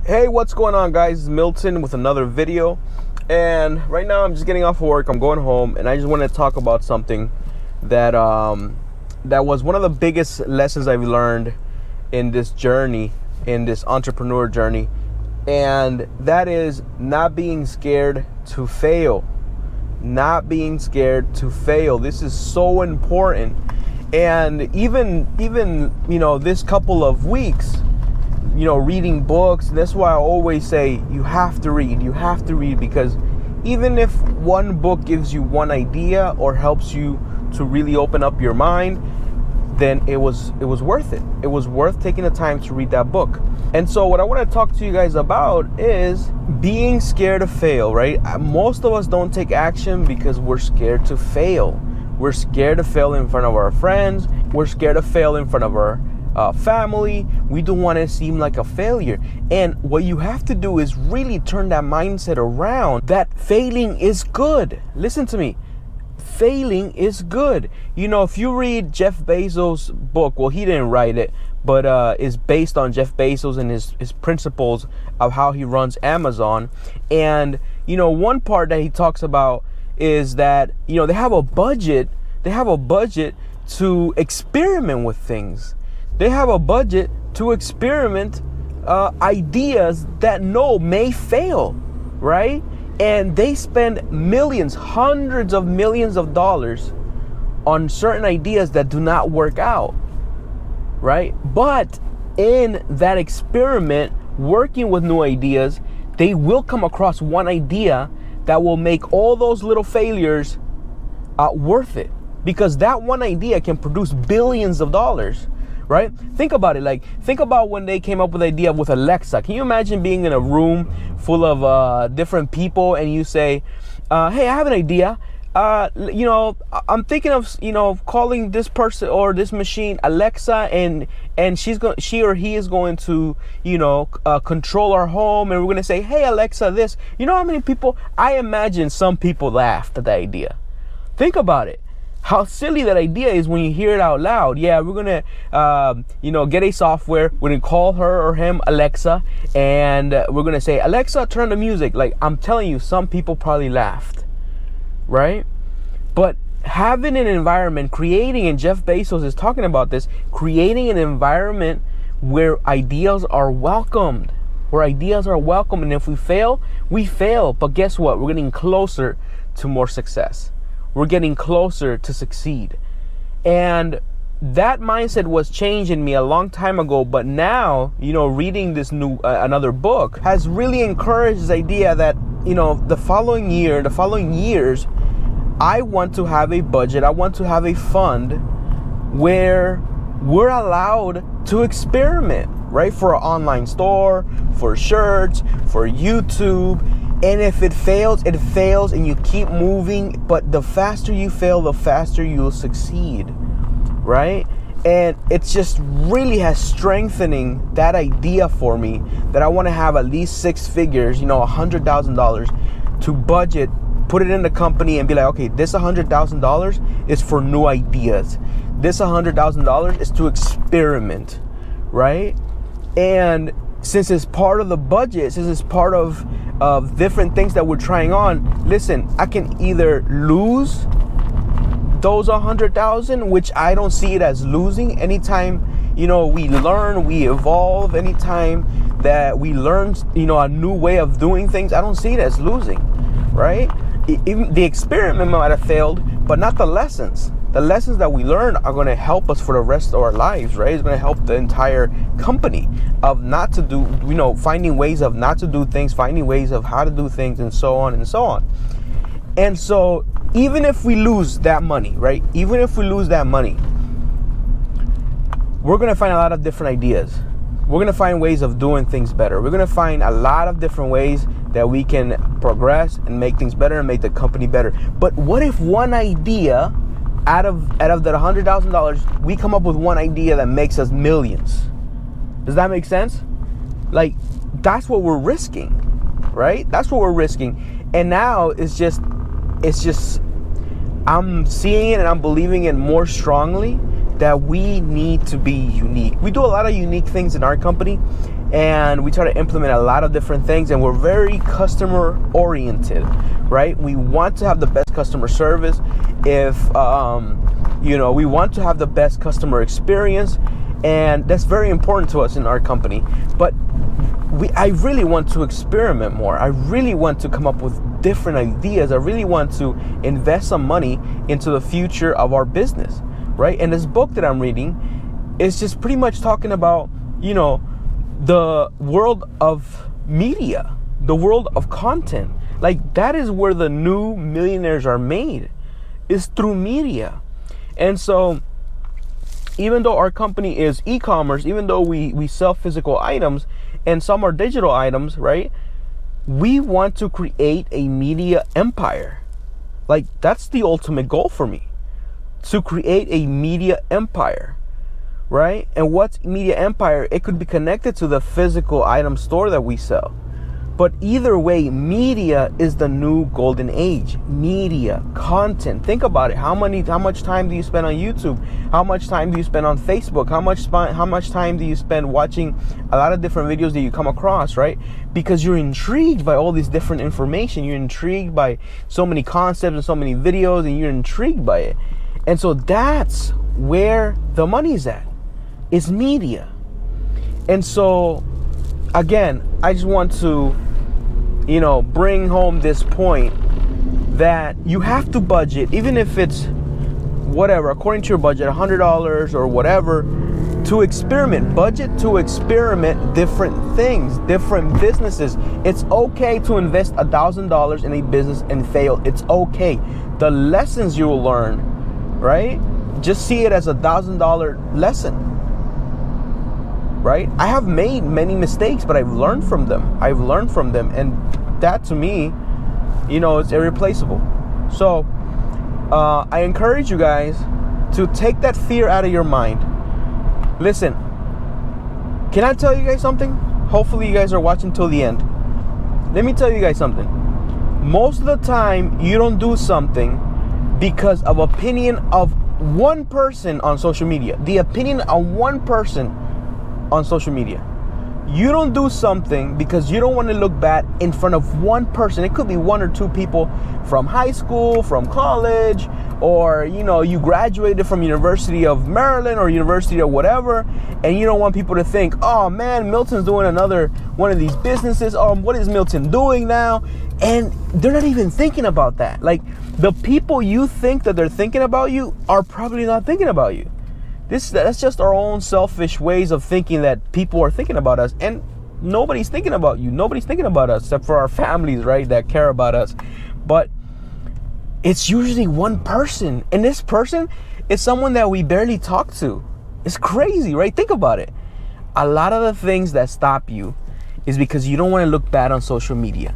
Hey, what's going on, guys? It's Milton with another video. And right now I'm just getting off of work. I'm going home, and I just want to talk about something that that was one of the biggest lessons I've learned in this journey, in this entrepreneur journey, and that is not being scared to fail. Not being scared to fail. This is so important. And even this couple of weeks, reading books. That's why I always say you have to read, because even if one book gives you one idea or helps you to really open up your mind, then it was worth it. It was worth taking the time to read that book. And so what I want to talk to you guys about is being scared to fail, right? Most of us don't take action because we're scared to fail. We're scared to fail in front of our friends. We're scared to fail in front of our family. We don't want to seem like a failure. And what you have to do is really turn that mindset around, that failing is good. Listen to me. Failing is good. If you read Jeff Bezos' book, well, he didn't write it, but it's based on Jeff Bezos and his principles of how he runs Amazon. And, one part that he talks about is that, they have a budget to experiment with things. They have a budget to experiment ideas that may fail, right? And they spend millions, hundreds of millions of dollars on certain ideas that do not work out, right? But in that experiment, working with new ideas, they will come across one idea that will make all those little failures worth it, because that one idea can produce billions of dollars. Right? Think about it. Think about when they came up with the idea with Alexa. Can you imagine being in a room full of different people and you say, hey, I have an idea. I'm thinking of, calling this person or this machine Alexa, and she or he is going to, control our home, and we're going to say, hey, Alexa, this. You know how many people? I imagine some people laughed at the idea. Think about it. How silly that idea is when you hear it out loud. Yeah, we're gonna, get a software. We're gonna call her or him Alexa, and we're gonna say, Alexa, turn the music. I'm telling you, some people probably laughed, right? But having an environment, and Jeff Bezos is talking about this, creating an environment where ideas are welcomed, and if we fail, we fail. But guess what? We're getting closer to more success. We're getting closer to succeed. And that mindset was changed in me a long time ago. But now, reading this another book has really encouraged this idea that, the following years, I want to have a budget. I want to have a fund where we're allowed to experiment, right? For an online store, for shirts, for YouTube. And if it fails, and you keep moving. But the faster you fail, the faster you'll succeed, right? And it just really has strengthening that idea for me that I want to have at least six figures, $100,000 to budget, put it in the company and be like, okay, this $100,000 is for new ideas. This $100,000 is to experiment, right? And since it's part of the budget, since it's part of different things that we're trying on, listen, I can either lose those 100,000, which I don't see it as losing. Anytime, we learn, we evolve, anytime that we learn, a new way of doing things, I don't see it as losing, right? Even the experiment might have failed, but not the lessons. The lessons that we learn are going to help us for the rest of our lives, right? It's going to help the entire company of not to do, finding ways of not to do things, finding ways of how to do things, and so on and so on. And so even if we lose that money, right? Even if we lose that money, we're going to find a lot of different ideas. We're going to find ways of doing things better. We're going to find a lot of different ways that we can progress and make things better and make the company better. But what if one idea out of that $100,000, we come up with one idea that makes us millions? Does that make sense? That's what we're risking, right? That's what we're risking. And now it's just I'm seeing it and I'm believing it more strongly that we need to be unique. We do a lot of unique things in our company, and we try to implement a lot of different things, and we're very customer oriented, right? We want to have the best customer service. If we want to have the best customer experience, and that's very important to us in our company. But I really want to experiment more. I really want to come up with different ideas. I really want to invest some money into the future of our business, right? And this book that I'm reading is just pretty much talking about, the world of media, the world of content. Like, that is where the new millionaires are made, is through media. And so even though our company is e-commerce, even though we sell physical items and some are digital items, right? We want to create a media empire. Like, that's the ultimate goal for me, to create a media empire, right? And what's media empire? It could be connected to the physical item store that we sell. But either way, media is the new golden age. Media, content. Think about it. How much time do you spend on YouTube? How much time do you spend on Facebook? How much time do you spend watching a lot of different videos that you come across, right? Because you're intrigued by all this different information. You're intrigued by so many concepts and so many videos, and you're intrigued by it. And so that's where the money's at. It's media. And so, again, I just want to bring home this point that you have to budget, even if it's whatever, according to your budget, $100 or whatever, to experiment. Budget to experiment different things, different businesses. It's okay to invest $1,000 in a business and fail. It's okay. The lessons you will learn, right? Just see it as $1,000 lesson, right? I have made many mistakes, but I've learned from them. And that, to me, it's irreplaceable. So I encourage you guys to take that fear out of your mind. Listen, can I tell you guys something? Hopefully you guys are watching till the end. Let me tell you guys something. Most of the time, you don't do something because of opinion of one person on social media. The opinion of one person on social media. You don't do something because you don't want to look bad in front of one person. It could be one or two people from high school, from college, or you graduated from University of Maryland or University of whatever, and you don't want people to think, oh man, Milton's doing another one of these businesses. What is Milton doing now? And they're not even thinking about that. Like, the people you think that they're thinking about you are probably not thinking about you. That's just our own selfish ways of thinking that people are thinking about us, and nobody's thinking about you. Nobody's thinking about us except for our families, right, that care about us. But it's usually one person, and this person is someone that we barely talk to. It's crazy, right? Think about it. A lot of the things that stop you is because you don't want to look bad on social media.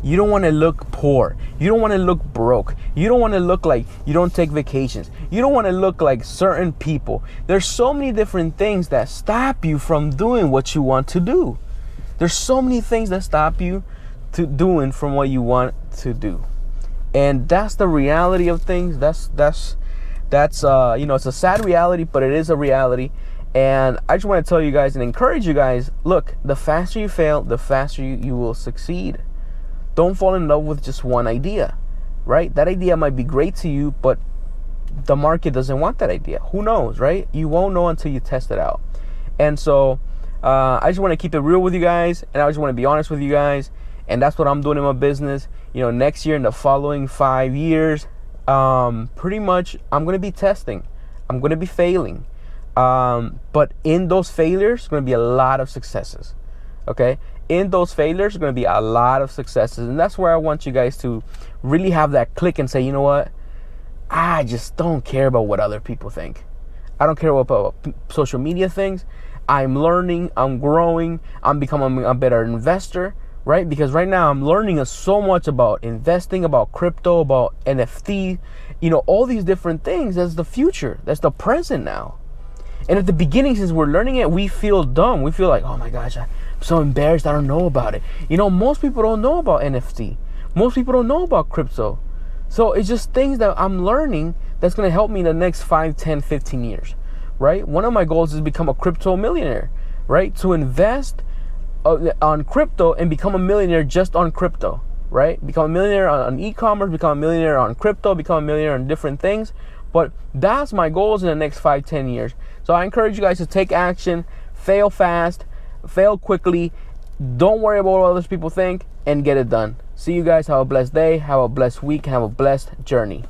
You don't want to look poor. You don't want to look broke. You don't want to look like you don't take vacations. You don't want to look like certain people. There's so many different things that stop you from doing what you want to do. There's so many things that stop you to doing from what you want to do. And that's the reality of things. That's it's a sad reality, but it is a reality. And I just want to tell you guys and encourage you guys, look, the faster you fail, the faster you will succeed. Don't fall in love with just one idea, right? That idea might be great to you, but the market doesn't want that idea. Who knows, right? You won't know until you test it out. And so I just want to keep it real with you guys, and I just want to be honest with you guys. And that's what I'm doing in my business. Next year, in the following 5 years, pretty much I'm going to be testing. I'm going to be failing. But in those failures, there's going to be a lot of successes. Okay? In those failures, are going to be a lot of successes. And that's where I want you guys to really have that click and say, you know what? I just don't care about what other people think. I don't care about social media things. I'm learning. I'm growing. I'm becoming a better investor, right? Because right now I'm learning so much about investing, about crypto, about NFT, all these different things. That's the future. That's the present now. And at the beginning, since we're learning it, we feel dumb. We feel like, oh my gosh, I'm so embarrassed. I don't know about it. Most people don't know about NFT. Most people don't know about crypto. So it's just things that I'm learning that's going to help me in the next 5, 10, 15 years. right? One of my goals is to become a crypto millionaire, right? To invest on crypto and become a millionaire just on crypto, right? Become a millionaire on e-commerce, become a millionaire on crypto, become a millionaire on different things. But that's my goals in the next 5-10 years. So I encourage you guys to take action, fail fast, fail quickly. Don't worry about what other people think, and get it done. See you guys. Have a blessed day. Have a blessed week. Have a blessed journey.